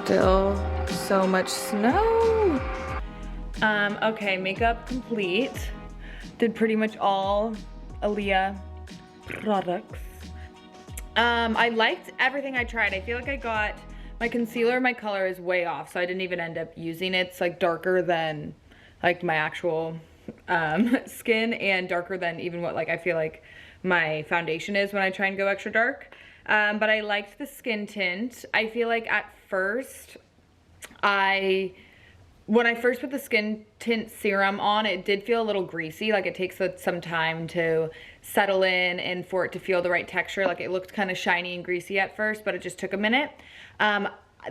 Still so much snow. Okay, makeup complete. Did pretty much all Aaliyah products. I liked everything I tried. I feel like I got my concealer, my color is way off, so I didn't even end up using it. It's like darker than like my actual skin and darker than even what like I feel like my foundation is when I try and go extra dark. But I liked the skin tint. I feel like at first, when I first put the skin tint serum on, it did feel a little greasy. Like it takes some time to settle in and for it to feel the right texture. Like it looked kind of shiny and greasy at first, but it just took a minute.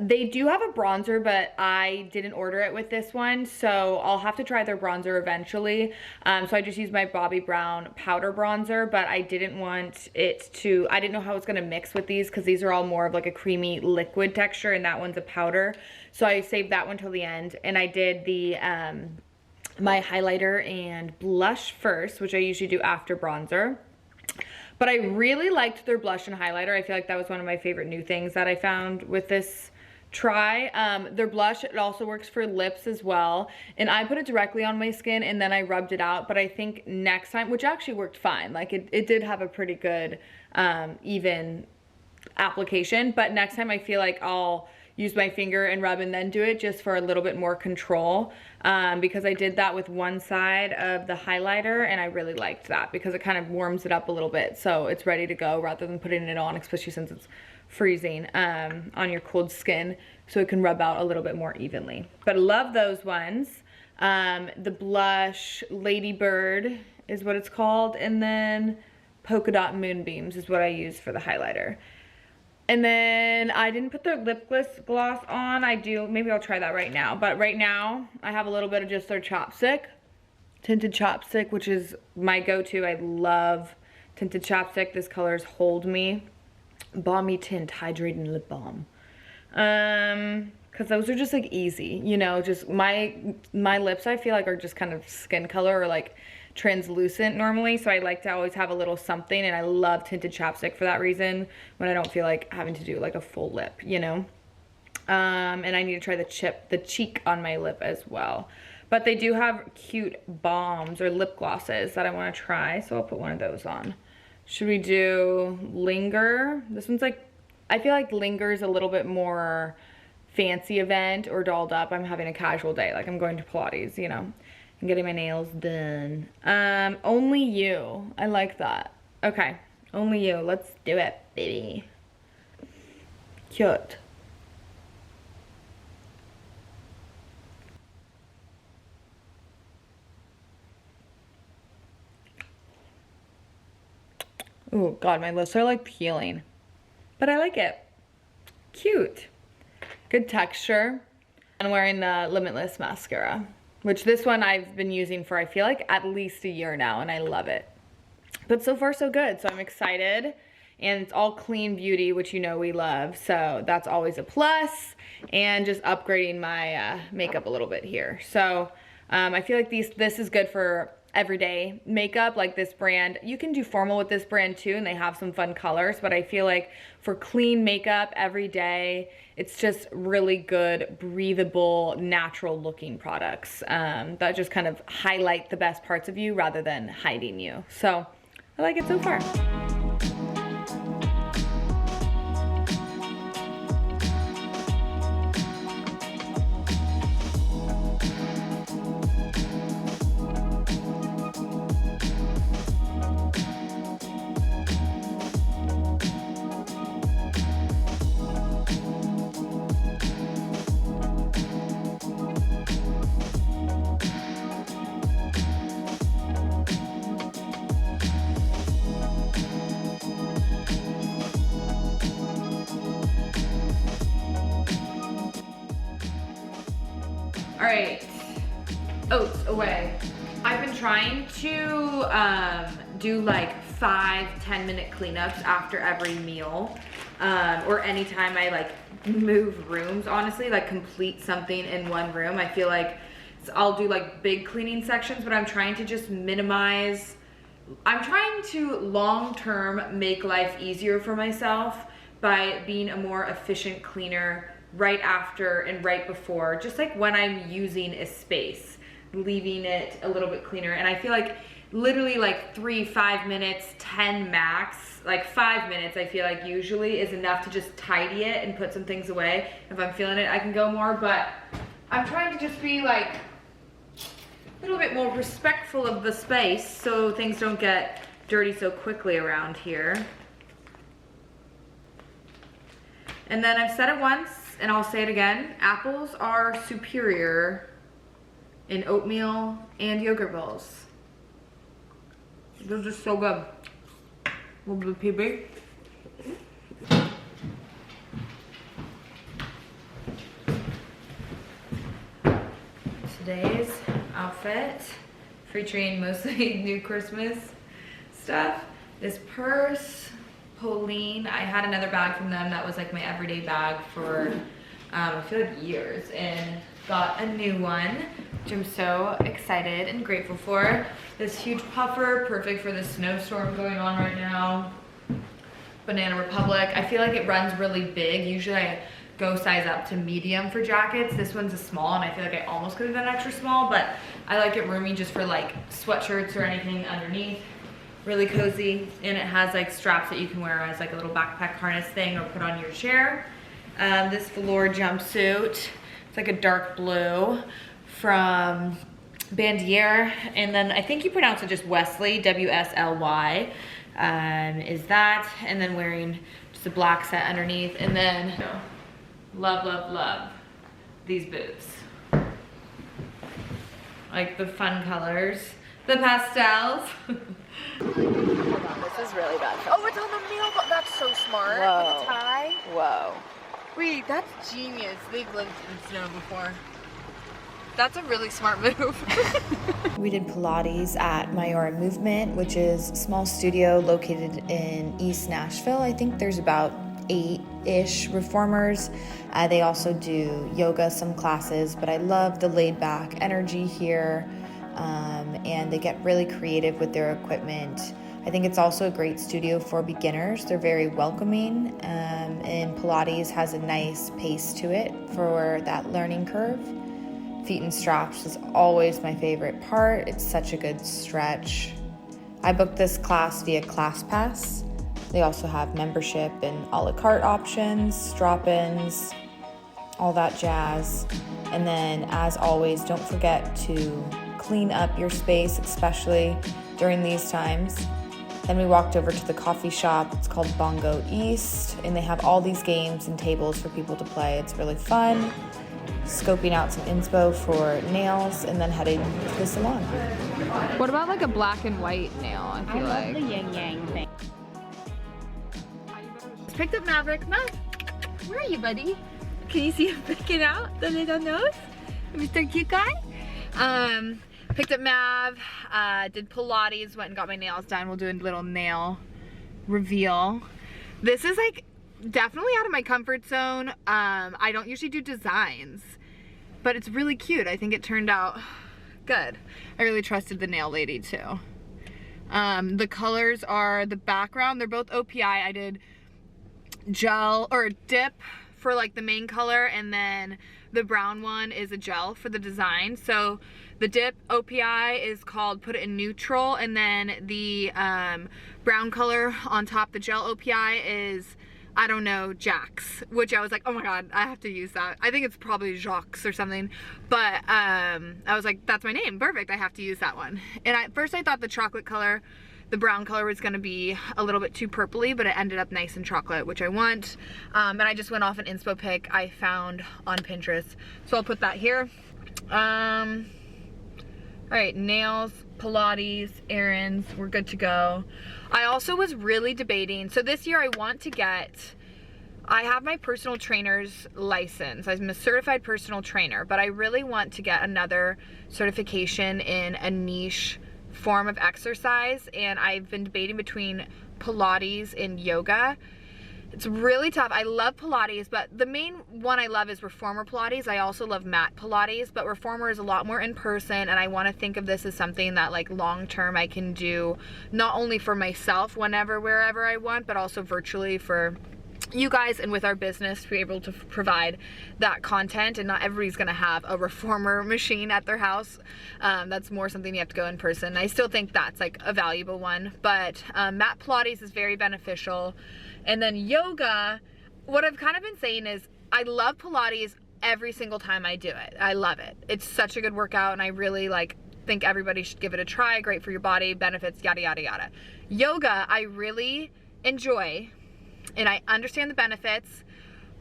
They do have a bronzer, but I didn't order it with this one, so I'll have to try their bronzer eventually. So I just used my Bobbi Brown powder bronzer, but I didn't want it to, I didn't know how it's gonna mix with these because these are all more of like a creamy liquid texture and that one's a powder. So I saved that one till the end, and I did the my highlighter and blush first, which I usually do after bronzer. But I really liked their blush and highlighter. I feel like that was one of my favorite new things that I found with this try. Their blush, it also works for lips as well, and I put it directly on my skin and then I rubbed it out. But I think next time, which actually worked fine, like it did have a pretty good even application, but next time I feel like I'll use my finger and rub and then do it just for a little bit more control, because I did that with one side of the highlighter and I really liked that because it kind of warms it up a little bit so it's ready to go rather than putting it on, especially since it's freezing on your cold skin, so it can rub out a little bit more evenly. But I love those ones. The blush Ladybird is what it's called, and then Polka Dot Moonbeams is what I use for the highlighter. And then I didn't put their lip gloss on. Maybe I'll try that right now. But right now I have a little bit of just their chapstick, tinted chapstick, which is my go-to. I love tinted chapstick. This color is Hold Me Balmy Tint Hydrating Lip Balm. Cause those are just like easy, you know, just my lips I feel like are just kind of skin color or like translucent normally, so I like to always have a little something, and I love tinted chapstick for that reason when I don't feel like having to do like a full lip, you know. And I need to try the cheek on my lip as well. But they do have cute balms or lip glosses that I want to try, so I'll put one of those on. Should we do Linger? This one's like, I feel like Linger is a little bit more fancy event or dolled up. I'm having a casual day, like I'm going to Pilates, you know, and getting my nails done. Only You, I like that. Okay, Only You, let's do it, baby. Cute. Oh God, my lips are like peeling, but I like it. Cute. Good texture. I'm wearing the Limitless mascara, which this one I've been using for I feel like at least a year now, and I love it. But so far so good, so I'm excited. And it's all clean beauty, which you know we love, so that's always a plus. And just upgrading my makeup a little bit here. So I feel like this is good for everyday makeup. Like this brand, you can do formal with this brand too, and they have some fun colors, but I feel like for clean makeup every day, it's just really good, breathable, natural looking products that just kind of highlight the best parts of you rather than hiding you. So I like it so far. All right, oats away. I've been trying to do like 5-10 minute cleanups after every meal, or anytime I like move rooms, honestly, like complete something in one room. I feel like I'll do like big cleaning sections, but I'm trying to just minimize. I'm trying to long-term make life easier for myself by being a more efficient cleaner right after and right before, just like when I'm using a space, leaving it a little bit cleaner. And I feel like literally like 3-5 minutes, 10 max, like 5 minutes I feel like usually is enough to just tidy it and put some things away. If I'm feeling it, I can go more, but I'm trying to just be like a little bit more respectful of the space so things don't get dirty so quickly around here. And then I've said it once and I'll say it again, apples are superior in oatmeal and yogurt bowls. They're just so good. Little bit of PB. Today's outfit, featuring mostly new Christmas stuff. This purse, Pauline, I had another bag from them that was like my everyday bag for I feel like years, and got a new one, which I'm so excited and grateful for. This huge puffer, perfect for the snowstorm going on right now. Banana Republic. I feel like it runs really big. Usually I go size up to medium for jackets. This one's a small, and I feel like I almost could have done extra small, but I like it roomy just for like sweatshirts or anything underneath. Really cozy, and it has like straps that you can wear as like a little backpack harness thing or put on your chair. This velour jumpsuit, it's like a dark blue from Bandier, and then I think you pronounce it just Wesley, W-S-L-Y, is that, and then wearing just a black set underneath, and then love, love, love these boots. Like the fun colors, the pastels. Hold on, this is really bad. Oh, it's on the mailbox. That's so smart. Whoa. With a tie. Whoa. Wait, that's genius. They've lived in snow before. That's a really smart move. We did Pilates at Mayora Movement, which is a small studio located in East Nashville. I think there's about 8-ish reformers. They also do yoga, some classes, but I love the laid back energy here. And they get really creative with their equipment. I think it's also a great studio for beginners. They're very welcoming, and Pilates has a nice pace to it for that learning curve. Feet and straps is always my favorite part. It's such a good stretch. I booked this class via ClassPass. They also have membership and a la carte options, drop-ins, all that jazz. And then, as always, don't forget to clean up your space, especially during these times. Then we walked over to the coffee shop. It's called Bongo East, and they have all these games and tables for people to play. It's really fun. Scoping out some inspo for nails, and then heading to the salon. What about like a black and white nail? I feel like the yin yang thing. picked up Maverick. Mav, where are you, buddy? Can you see him picking out the little nose? Mr. Cute Guy? Picked up Mav, did Pilates, went and got my nails done. We'll do a little nail reveal. This is like definitely out of my comfort zone. I don't usually do designs, but it's really cute. I think it turned out good. I really trusted the nail lady too. The colors are the background. They're both OPI. I did gel or dip for like the main color, and then the brown one is a gel for the design. So the dip OPI is called Put It in Neutral, and then the brown color on top, the gel OPI is, I don't know, Jax, which I was like, oh my god, I have to use that. I think it's probably Jacques or something, but I was like, that's my name, perfect, I have to use that one. And at first I thought the chocolate color, the brown color, was gonna be a little bit too purpley, but it ended up nice and chocolate, which I want. And I just went off an inspo pic I found on Pinterest, so I'll put that here. All right, nails, Pilates, errands, we're good to go. I also was really debating, so this year I want to get, I have my personal trainer's license. I'm a certified personal trainer, but I really want to get another certification in a niche form of exercise, and I've been debating between Pilates and yoga. It's really tough. I love Pilates, but the main one I love is Reformer Pilates. I also love mat Pilates, but Reformer is a lot more in person, and I want to think of this as something that like long term I can do not only for myself whenever, wherever I want, but also virtually for you guys and with our business to be able to provide that content. And not everybody's gonna have a reformer machine at their house. That's more something you have to go in person. I still think that's like a valuable one, but mat Pilates is very beneficial. And then yoga, what I've kind of been saying is I love Pilates every single time I do it. I love it. It's such a good workout, and I really like think everybody should give it a try. Great for your body, benefits, yada yada yada. Yoga I really enjoy, and I understand the benefits,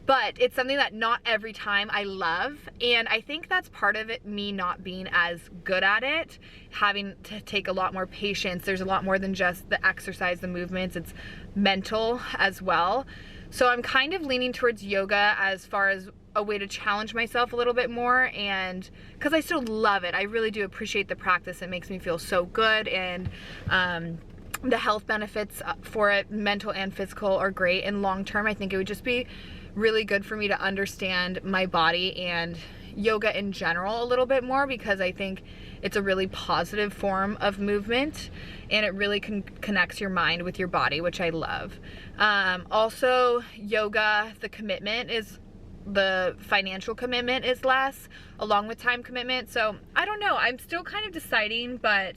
but it's something that not every time I love. And I think that's part of it, me not being as good at it, having to take a lot more patience. There's a lot more than just the exercise, the movements, it's mental as well. So I'm kind of leaning towards yoga as far as a way to challenge myself a little bit more, and because I still love it. I really do appreciate the practice. It makes me feel so good, and the health benefits for it, mental and physical, are great. And long term, I think it would just be really good for me to understand my body and yoga in general a little bit more, because I think it's a really positive form of movement, and it really connects your mind with your body, which I love. Also, yoga, the financial commitment is less, along with time commitment. So I don't know, I'm still kind of deciding, but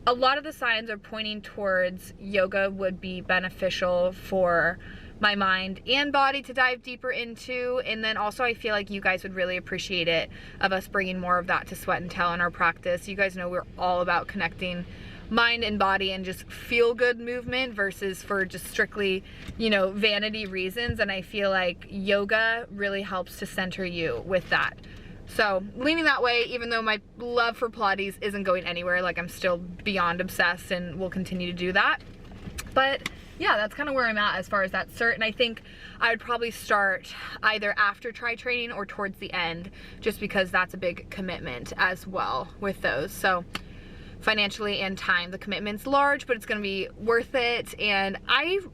a lot of the signs are pointing towards yoga would be beneficial for my mind and body to dive deeper into. And then also I feel like you guys would really appreciate it, of us bringing more of that to Sweat and Tell in our practice. You guys know we're all about connecting mind and body and just feel good movement versus for just strictly, you know, vanity reasons. And I feel like yoga really helps to center you with that. So leaning that way, even though my love for Pilates isn't going anywhere, like I'm still beyond obsessed and will continue to do that. But yeah, that's kind of where I'm at as far as that cert. And I think I would probably start either after tri training or towards the end, just because that's a big commitment as well with those. So financially and time, the commitment's large, but it's gonna be worth it. And I've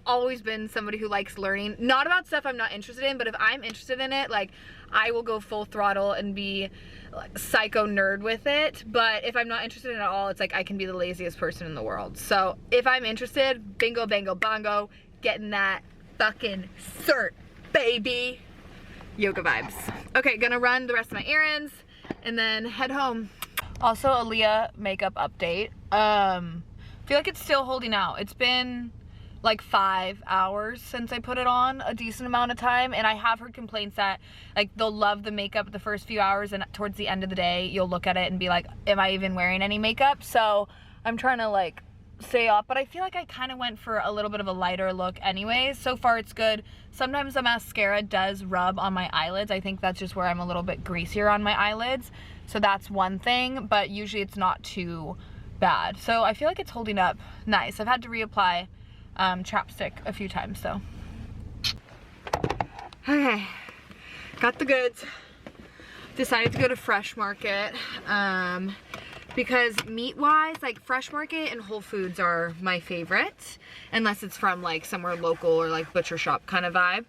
always been somebody who likes learning, not about stuff I'm not interested in, but if I'm interested in it, like I will go full throttle and be like psycho nerd with it. But if I'm not interested in it at all, it's like I can be the laziest person in the world. So if I'm interested, bingo, bango, bongo, getting that fucking cert, baby. Yoga vibes. Okay, gonna run the rest of my errands and then head home. Also, Aaliyah makeup update. Feel like it's still holding out. It's been like 5 hours since I put it on, a decent amount of time, and I have heard complaints that like they'll love the makeup the first few hours, and towards the end of the day you'll look at it and be like, am I even wearing any makeup? So I'm trying to like stay off, but I feel like I kind of went for a little bit of a lighter look anyways. So far it's good. Sometimes the mascara does rub on my eyelids. I think that's just where I'm a little bit greasier on my eyelids, so that's one thing, but usually it's not too bad. So I feel like it's holding up nice. I've had to reapply chapstick a few times though. Okay, got the goods. Decided to go to Fresh Market because meat wise, like Fresh Market and Whole Foods are my favorite, unless it's from like somewhere local or like butcher shop kind of vibe.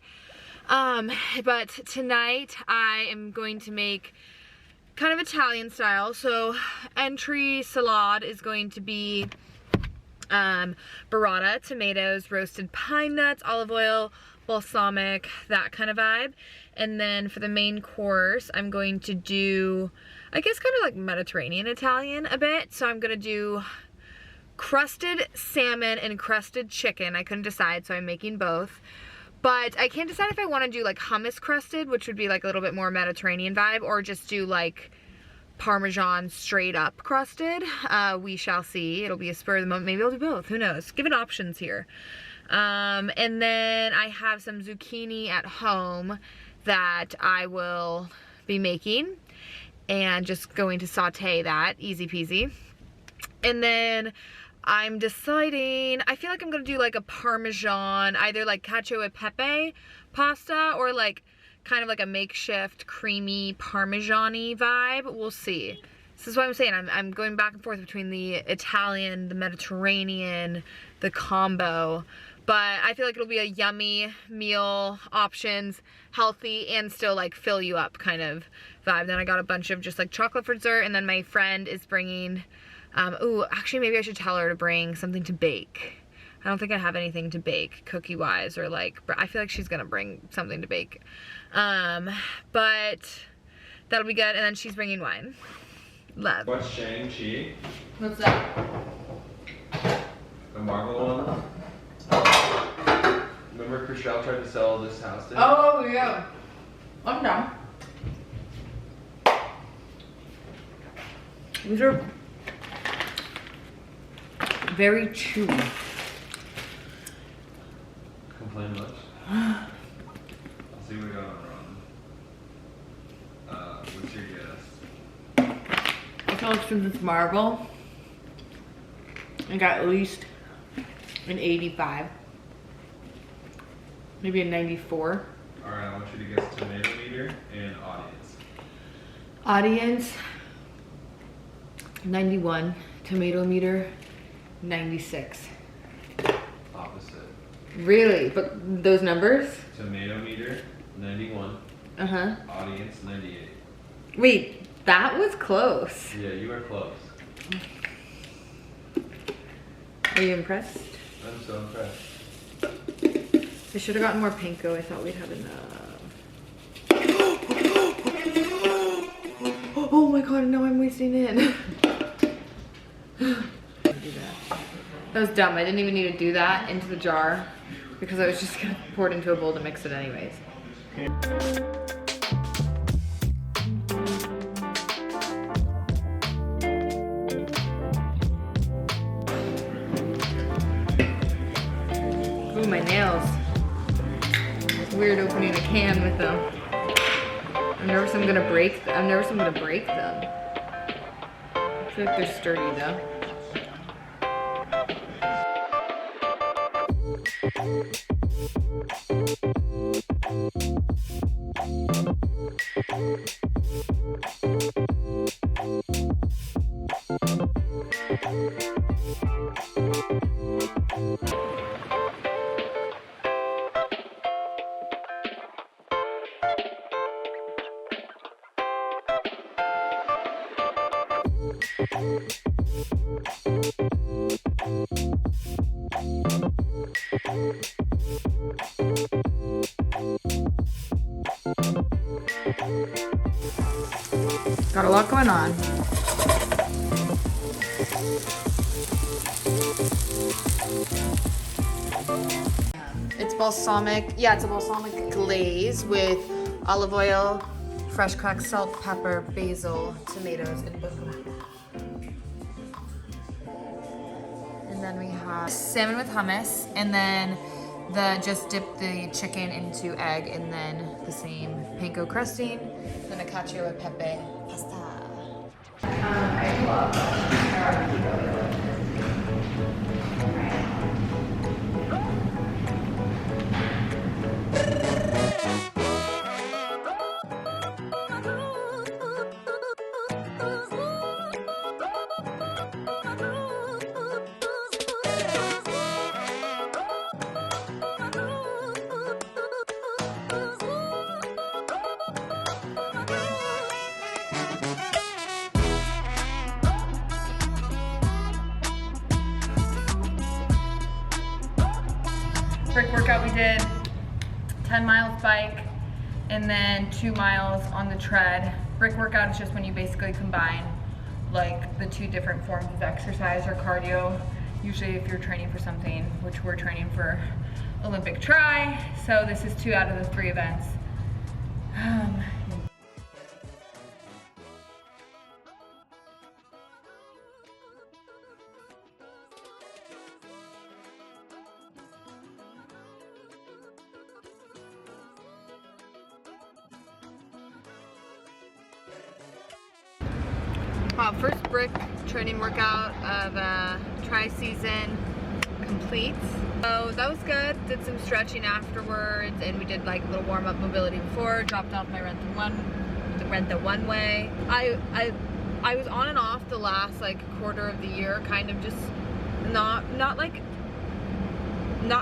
But tonight I am going to make kind of Italian style. So entry salad is going to be burrata, tomatoes, roasted pine nuts, olive oil, balsamic, that kind of vibe. And then for the main course, I'm going to do, I guess, kind of like Mediterranean Italian a bit. So I'm gonna do crusted salmon and crusted chicken. I couldn't decide, so I'm making both. But I can't decide if I want to do like hummus crusted, which would be like a little bit more Mediterranean vibe, or just do like Parmesan straight up crusted. We shall see. It'll be a spur of the moment. Maybe I'll do both. Who knows? Give it options here. And then I have some zucchini at home that I will be making and just going to saute that. Easy peasy. And then I'm deciding, I feel like I'm gonna do like a Parmesan, either like cacio e pepe pasta or like kind of like a makeshift creamy Parmesan-y vibe. We'll see. This is what I'm saying. I'm going back and forth between the Italian, the Mediterranean, the combo. But I feel like it'll be a yummy meal, options, healthy, and still like fill you up kind of vibe. Then I got a bunch of just like chocolate for dessert, and then my friend is bringing, ooh, actually maybe I should tell her to bring something to bake. I don't think I have anything to bake cookie wise, or like, I feel like she's gonna bring something to bake. But that'll be good. And then she's bringing wine. Love. What's Shang-Chi? What's that? The Marvel one? Remember Chriselle tried to sell this house to him? Oh, yeah. I'm down. These are very chewy. Complain much? I'll see what we got on Ron. What's your guess? I feel like since it's Marvel, I got at least an 85. Maybe a 94. Alright, I want you to guess tomato meter and audience. Audience, 91. Tomato meter, 96. Opposite. Really? But those numbers? Tomato meter, 91. Uh-huh. Audience, 98. Wait, that was close. Yeah, you are close. Are you impressed? I'm so impressed. I should have gotten more panko. I thought we'd have enough. Oh my god, now I'm wasting it. That was dumb. I didn't even need to do that into the jar because I was just gonna pour it into a bowl to mix it anyways. Ooh, my nails. It's weird opening a can with them. I'm nervous I'm gonna break them. I feel like they're sturdy though. Got a lot going on. It's balsamic, it's a balsamic glaze with olive oil, fresh cracked salt, pepper, basil, tomatoes, and bushmeat. And then we have salmon with hummus, and then just dip the chicken into egg, and then the same panko crusting, then a cacio e pepe pasta. I love brick workout. We did 10 miles bike and then 2 miles on the tread. Brick workout is just when you basically combine like the two different forms of exercise or cardio. Usually if you're training for something, which we're training for Olympic tri, so this is 2 out of the 3 events. First brick training workout of tri-season complete. So that was good. Did some stretching afterwards, and we did like a little warm-up mobility before. Dropped off my rent the one way. I was on and off the last like quarter of the year, kind of just not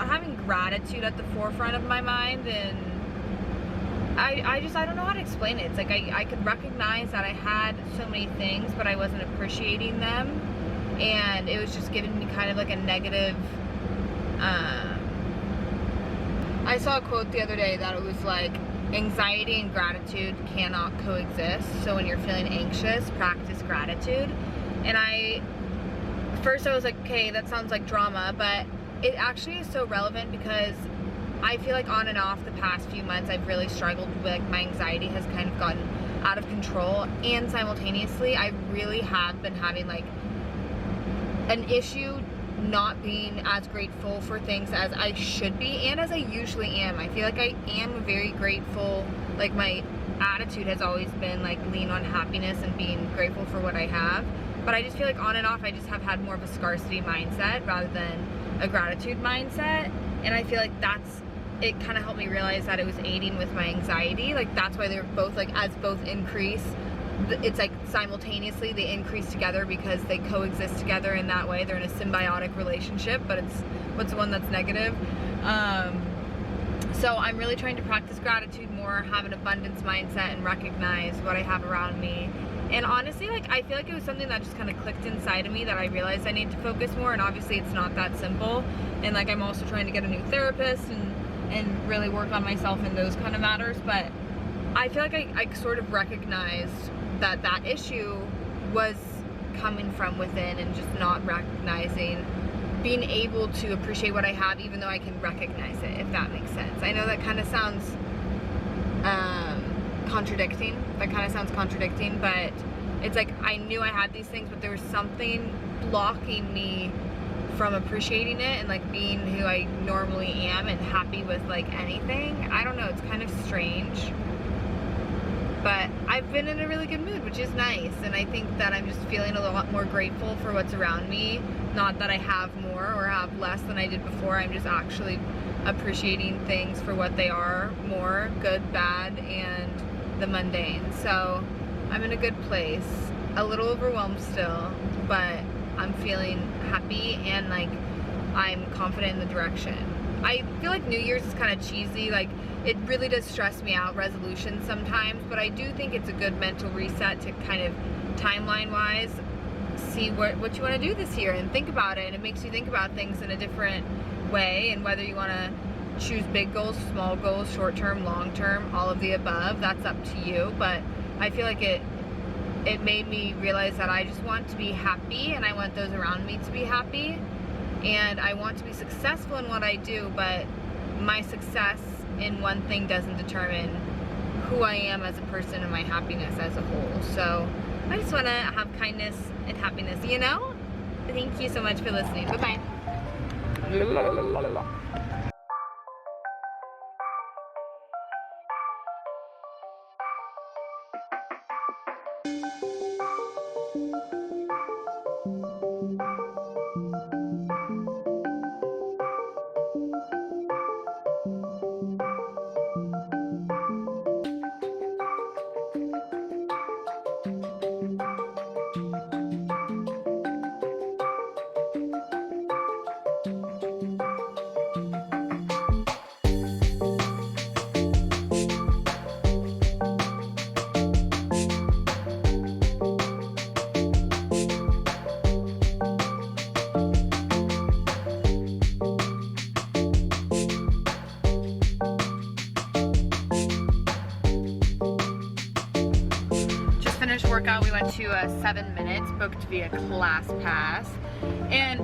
having gratitude at the forefront of my mind, and I don't know how to explain it. It's like I could recognize that I had so many things, but I wasn't appreciating them, and it was just giving me kind of like a negative I saw a quote the other day that it was like, anxiety and gratitude cannot coexist. So when you're feeling anxious, practice gratitude. And first I was like, okay, that sounds like drama, but it actually is so relevant because I feel like on and off the past few months I've really struggled with, like, my anxiety has kind of gotten out of control, and simultaneously I really have been having like an issue not being as grateful for things as I should be and as I usually am. I feel like I am very grateful. Like, my attitude has always been like lean on happiness and being grateful for what I have, but I just feel like on and off I just have had more of a scarcity mindset rather than a gratitude mindset. And I feel like it kind of helped me realize that it was aiding with my anxiety. Like, that's why they're both, like, as both increase, it's like simultaneously they increase together because they coexist together in that way. They're in a symbiotic relationship, but it's what's the one that's negative. So I'm really trying to practice gratitude more, have an abundance mindset, and recognize what I have around me. And honestly, like, I feel like it was something that just kind of clicked inside of me that I realized I need to focus more. And obviously it's not that simple. And like, I'm also trying to get a new therapist and really work on myself in those kind of matters. But I feel like I sort of recognized that issue was coming from within, and just not recognizing, being able to appreciate what I have even though I can recognize it, if that makes sense. I know that kind of sounds contradicting. That kind of sounds contradicting, but it's like I knew I had these things, but there was something blocking me from appreciating it and like being who I normally am and happy with like anything. I don't know, it's kind of strange. But I've been in a really good mood, which is nice, and I think that I'm just feeling a lot more grateful for what's around me. Not that I have more or have less than I did before, I'm just actually appreciating things for what they are more, good, bad, and the mundane. So I'm in a good place, a little overwhelmed still, but I'm feeling happy and like I'm confident in the direction. I feel like New Year's is kind of cheesy, like it really does stress me out, resolutions sometimes, but I do think it's a good mental reset to kind of timeline wise see what you want to do this year and think about it, and it makes you think about things in a different way, and whether you want to choose big goals, small goals, short term, long term, all of the above, that's up to you. But I feel like it made me realize that I just want to be happy, and I want those around me to be happy, and I want to be successful in what I do, but my success in one thing doesn't determine who I am as a person and my happiness as a whole. So I just want to have kindness and happiness, you know? Thank you so much for listening. Bye-bye. Workout, we went to 7 minutes, booked via Class Pass, and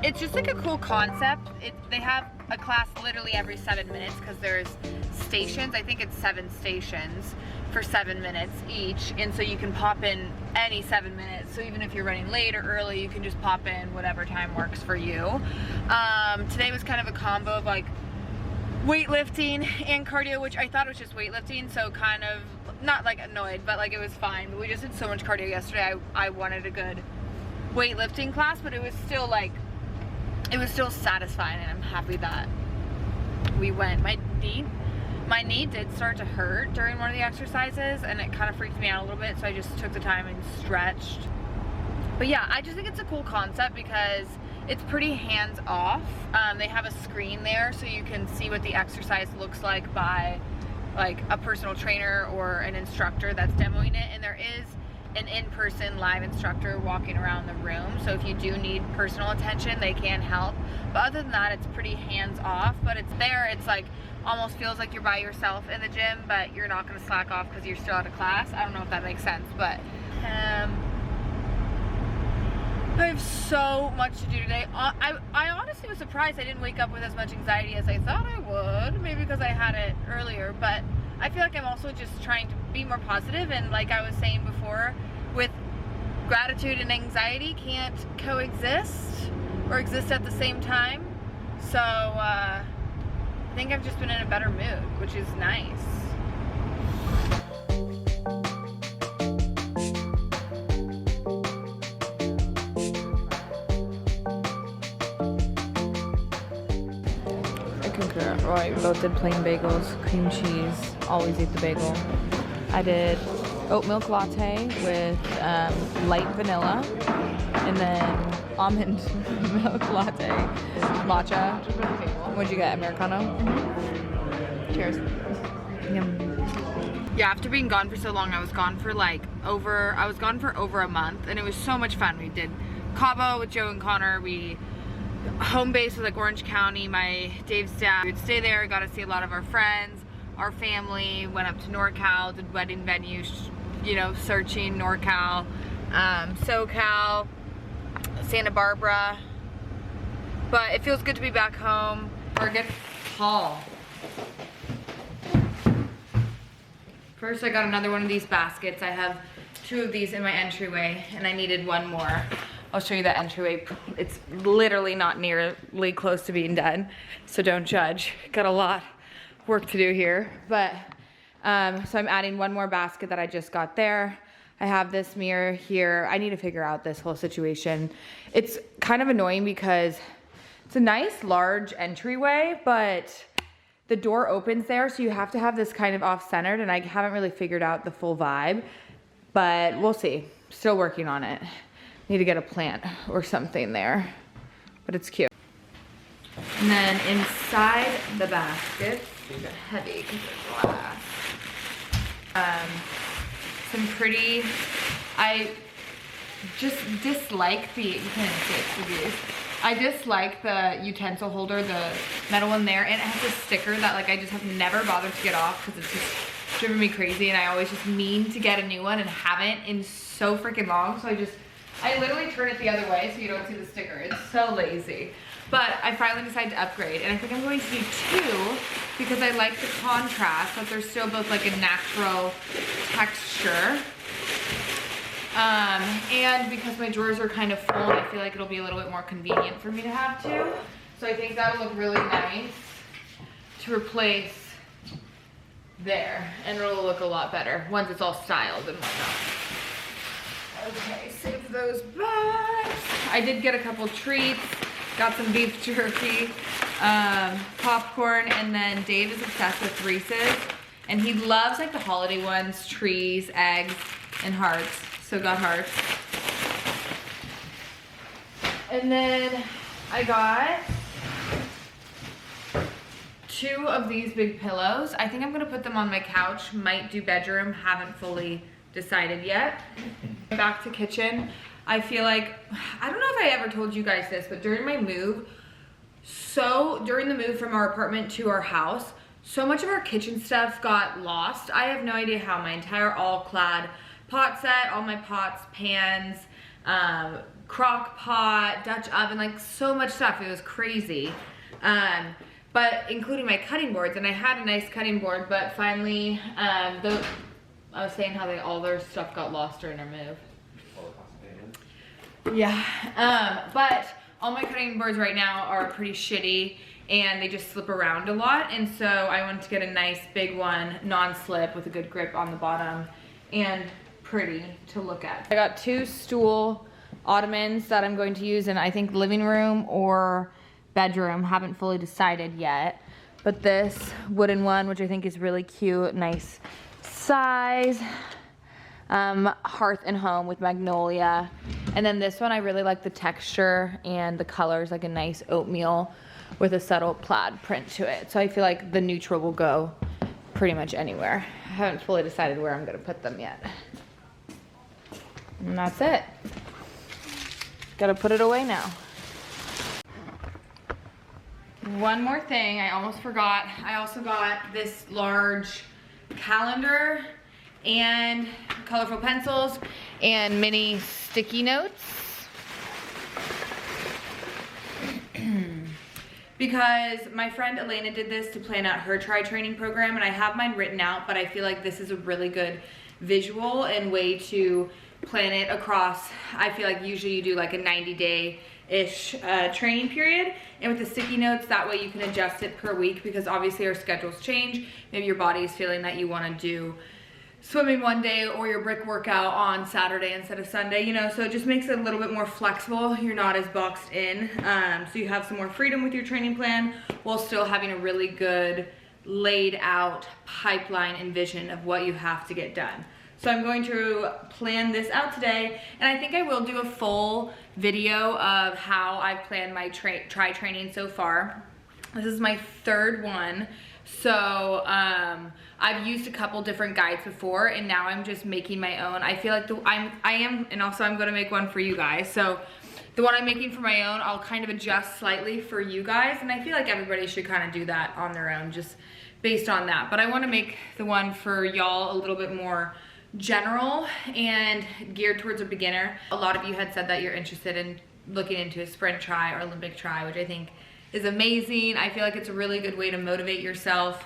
it's just like a cool concept. They have a class literally every 7 minutes because there's stations. I think it's 7 stations for 7 minutes each, and so you can pop in any 7 minutes. So even if you're running late or early, you can just pop in whatever time works for you. Today was kind of a combo of like weightlifting and cardio, which I thought was just weightlifting, so kind of not like annoyed, but like it was fine. But we just did so much cardio yesterday. I wanted a good weightlifting class, but it was still like, it was still satisfying, and I'm happy that we went. My knee did start to hurt during one of the exercises, and it kind of freaked me out a little bit, so I just took the time and stretched. But yeah, I just think it's a cool concept because it's pretty hands-off. They have a screen there so you can see what the exercise looks like by like a personal trainer or an instructor that's demoing it, and there is an in-person live instructor walking around the room. So if you do need personal attention, they can help. But other than that, it's pretty hands-off, but it's there. It's like, almost feels like you're by yourself in the gym, but you're not gonna slack off because you're still at a class. I don't know if that makes sense, but I have so much to do today. I honestly was surprised I didn't wake up with as much anxiety as I thought I would, maybe because I had it earlier, but I feel like I'm also just trying to be more positive, and like I was saying before, with gratitude and anxiety can't coexist or exist at the same time. So I think I've just been in a better mood, which is nice. Right, we both did plain bagels, cream cheese, always eat the bagel. I did oat milk latte with light vanilla, and then almond milk latte, matcha. What'd you get, Americano? Mm-hmm. Cheers. Yum. Yeah, after being gone for so long, I was gone for over a month, and it was so much fun. We did Cabo with Joe and Connor. We home base was like Orange County, Dave's dad. We'd stay there, got to see a lot of our friends, our family, went up to NorCal, did wedding venues, you know, searching NorCal, SoCal, Santa Barbara. But it feels good to be back home. Or a good haul. First, I got another one of these baskets. I have 2 of these in my entryway, and I needed one more. I'll show you that entryway. It's literally not nearly close to being done, so don't judge. Got a lot of work to do here, but so I'm adding one more basket that I just got there. I have this mirror here. I need to figure out this whole situation. It's kind of annoying because it's a nice large entryway, but the door opens there, so you have to have this kind of off-centered, and I haven't really figured out the full vibe, but we'll see. Still working on it. Need to get a plant or something there, but it's cute. And then inside the basket, these are heavy because they're glass. Some pretty, I just dislike the, you can't even see it through these. I dislike the utensil holder, the metal one there, and it has a sticker that like I just have never bothered to get off because it's just driven me crazy, and I always just mean to get a new one and haven't in so freaking long, so I literally turn it the other way so you don't see the sticker. It's so lazy. But I finally decided to upgrade, and I think I'm going to do 2 because I like the contrast, but they're still both like a natural texture. And because my drawers are kind of full, I feel like it'll be a little bit more convenient for me to have 2. So I think that'll look really nice to replace there, and it'll look a lot better once it's all styled and whatnot. Okay, save those bags. I did get a couple treats. Got some beef jerky, popcorn, and then Dave is obsessed with Reese's. And he loves like the holiday ones, trees, eggs, and hearts. So got hearts. And then I got 2 of these big pillows. I think I'm gonna put them on my couch. Might do bedroom, haven't fully decided yet. Back to kitchen. I feel like, I don't know if I ever told you guys this, but during my move, during the move from our apartment to our house, so much of our kitchen stuff got lost. I have no idea how. My entire all-clad pot set, all my pots, pans, crock pot, Dutch oven, like so much stuff. It was crazy. But including my cutting boards, and I had a nice cutting board, but finally, I was saying how all their stuff got lost during our move. Yeah, but all my cutting boards right now are pretty shitty, and they just slip around a lot, and so I wanted to get a nice big one, non-slip, with a good grip on the bottom, and pretty to look at. I got 2 stool ottomans that I'm going to use in, I think, living room or bedroom. Haven't fully decided yet, but this wooden one, which I think is really cute, nice size, hearth and home with magnolia. And then this one, I really like the texture and the colors, like a nice oatmeal with a subtle plaid print to it. So I feel like the neutral will go pretty much anywhere. I haven't fully decided where I'm gonna put them yet. And that's it. Gotta put it away now. One more thing, I almost forgot. I also got this large calendar and colorful pencils and mini sticky notes. Because my friend Elena did this to plan out her training program, and I have mine written out, but I feel like this is a really good visual and way to plan it across. I feel like usually you do like a 90-day-ish training period, and with the sticky notes, that way you can adjust it per week, because obviously our schedules change. Maybe your body is feeling that you want to do swimming one day or your brick workout on Saturday instead of Sunday, you know, so it just makes it a little bit more flexible. You're not as boxed in, so you have some more freedom with your training plan while still having a really good laid out pipeline and vision of what you have to get done. So I'm going to plan this out today, and I think I will do a full video of how I've planned my tri training so far. This is my third one. So I've used a couple different guides before, and now I'm just making my own. I feel like and also I'm gonna make one for you guys. So the one I'm making for my own, I'll kind of adjust slightly for you guys, and I feel like everybody should kind of do that on their own, just based on that. But I wanna make the one for y'all a little bit more general and geared towards a beginner. A lot of you had said that you're interested in looking into a sprint tri or Olympic tri, which I think is amazing. I feel like it's a really good way to motivate yourself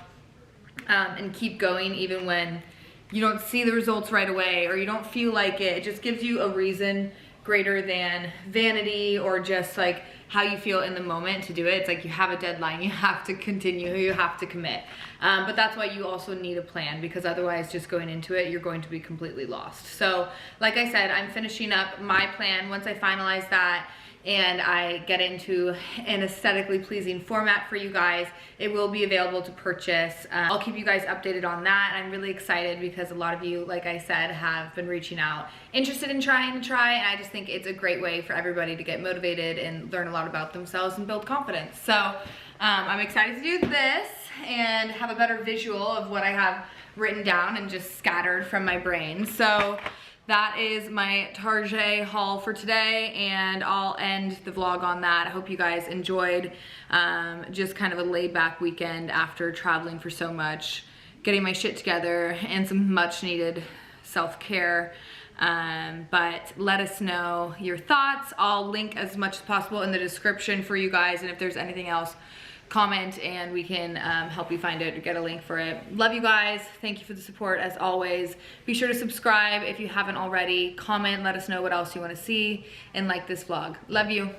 and keep going even when you don't see the results right away or you don't feel like it. It just gives you a reason greater than vanity or just like how you feel in the moment to do it. It's like you have a deadline, you have to continue, you have to commit. But that's why you also need a plan, because otherwise just going into it, you're going to be completely lost. So like I said, I'm finishing up my plan. Once I finalize that and I get into an aesthetically pleasing format for you guys, it will be available to purchase. I'll keep you guys updated on that. I'm really excited because a lot of you, like I said, have been reaching out, interested in trying to try, and I just think it's a great way for everybody to get motivated and learn a lot about themselves and build confidence. So I'm excited to do this and have a better visual of what I have written down and just scattered from my brain. So that is my Target haul for today, and I'll end the vlog on that. I hope you guys enjoyed just kind of a laid back weekend after traveling for so much, getting my shit together and some much needed self-care. But let us know your thoughts. I'll link as much as possible in the description for you guys, and if there's anything else, comment and we can help you find it or get a link for it. Love you guys. Thank you for the support as always. Be sure to subscribe if you haven't already. Comment, let us know what else you want to see, and like this vlog. Love you.